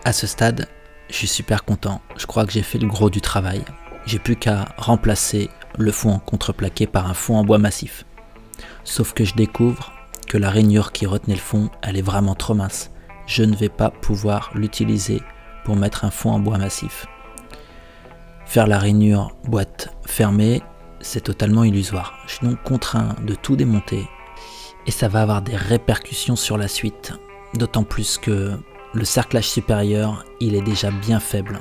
À ce stade, je suis super content. Je crois que j'ai fait le gros du travail. J'ai plus qu'à remplacer le fond en contreplaqué par un fond en bois massif. Sauf que je découvre que la rainure qui retenait le fond, elle est vraiment trop mince. Je ne vais pas pouvoir l'utiliser pour mettre un fond en bois massif. Faire la rainure boîte fermée, c'est totalement illusoire. Je suis donc contraint de tout démonter et ça va avoir des répercussions sur la suite. D'autant plus que le cerclage supérieur, il est déjà bien faible.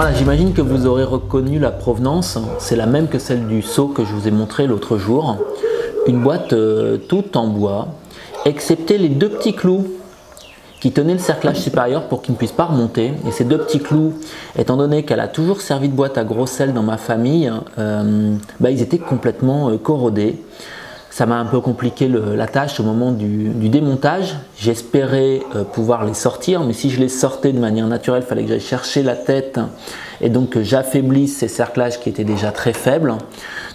Voilà, j'imagine que vous aurez reconnu la provenance, c'est la même que celle du seau que je vous ai montré l'autre jour. Une boîte toute en bois, excepté les deux petits clous qui tenaient le cerclage supérieur pour qu'il ne puisse pas remonter. Et ces deux petits clous, étant donné qu'elle a toujours servi de boîte à gros sel dans ma famille, ils étaient complètement corrodés. Ça m'a un peu compliqué la tâche au moment du démontage. J'espérais pouvoir les sortir, mais si je les sortais de manière naturelle, il fallait que j'aille chercher la tête et donc que j'affaiblisse ces cerclages qui étaient déjà très faibles.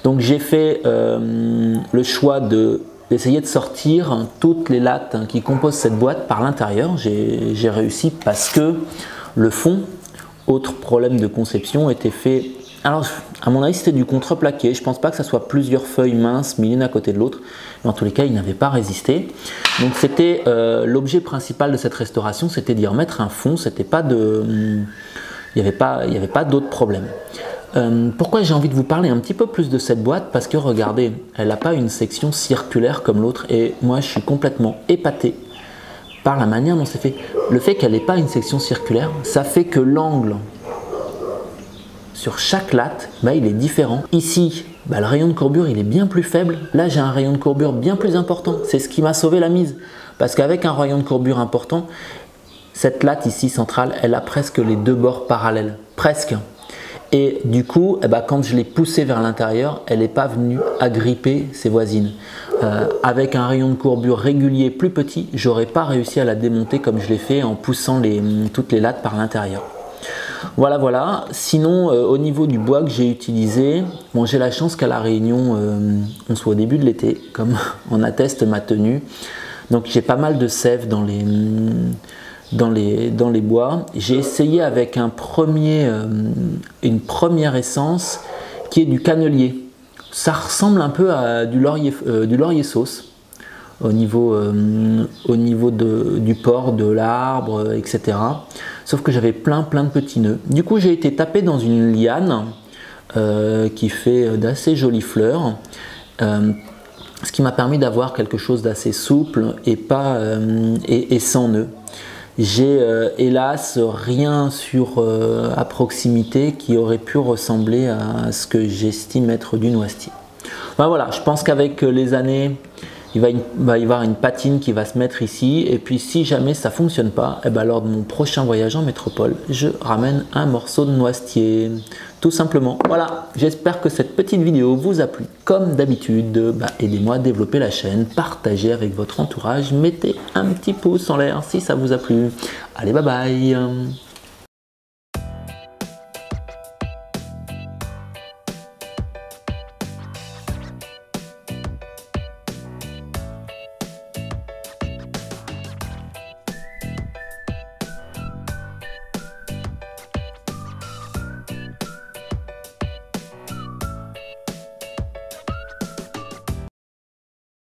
Donc j'ai fait le choix d'essayer de sortir toutes les lattes qui composent cette boîte par l'intérieur. J'ai réussi parce que le fond, autre problème de conception, était fait. Alors, à mon avis, c'était du contreplaqué. Je ne pense pas que ça soit plusieurs feuilles minces mis l'une à côté de l'autre. Mais en tous les cas, il n'avait pas résisté. Donc, c'était l'objet principal de cette restauration, c'était d'y remettre un fond. C'était pas il n'y avait pas d'autre problème. Pourquoi j'ai envie de vous parler un petit peu plus de cette boîte? Parce que regardez, elle n'a pas une section circulaire comme l'autre. Et moi, je suis complètement épaté par la manière dont c'est fait. Le fait qu'elle n'ait pas une section circulaire, ça fait que l'angle sur chaque latte, il est différent. Ici, le rayon de courbure il est bien plus faible. Là, j'ai un rayon de courbure bien plus important. C'est ce qui m'a sauvé la mise. Parce qu'avec un rayon de courbure important, cette latte ici centrale, elle a presque les deux bords parallèles. Presque. Et du coup, quand je l'ai poussée vers l'intérieur, elle n'est pas venue agripper ses voisines. Avec un rayon de courbure régulier plus petit, j'aurais pas réussi à la démonter comme je l'ai fait en poussant toutes les lattes par l'intérieur. Voilà. Sinon, au niveau du bois que j'ai utilisé, j'ai la chance qu'à La Réunion, on soit au début de l'été, comme on atteste ma tenue. Donc j'ai pas mal de sève dans les bois. J'ai essayé avec une première essence qui est du cannelier. Ça ressemble un peu à du laurier sauce au niveau du port de l'arbre, etc. Sauf que j'avais plein de petits nœuds. Du coup, j'ai été tapé dans une liane qui fait d'assez jolies fleurs, ce qui m'a permis d'avoir quelque chose d'assez souple et sans nœuds. J'ai hélas rien à proximité qui aurait pu ressembler à ce que j'estime être du noisetier. Voilà, je pense qu'avec les années il va y avoir une patine qui va se mettre ici. Et puis si jamais ça ne fonctionne pas, et ben lors de mon prochain voyage en métropole, je ramène un morceau de noisetier. Tout simplement. Voilà, j'espère que cette petite vidéo vous a plu. Comme d'habitude, aidez-moi à développer la chaîne, partagez avec votre entourage, mettez un petit pouce en l'air si ça vous a plu. Allez, bye bye.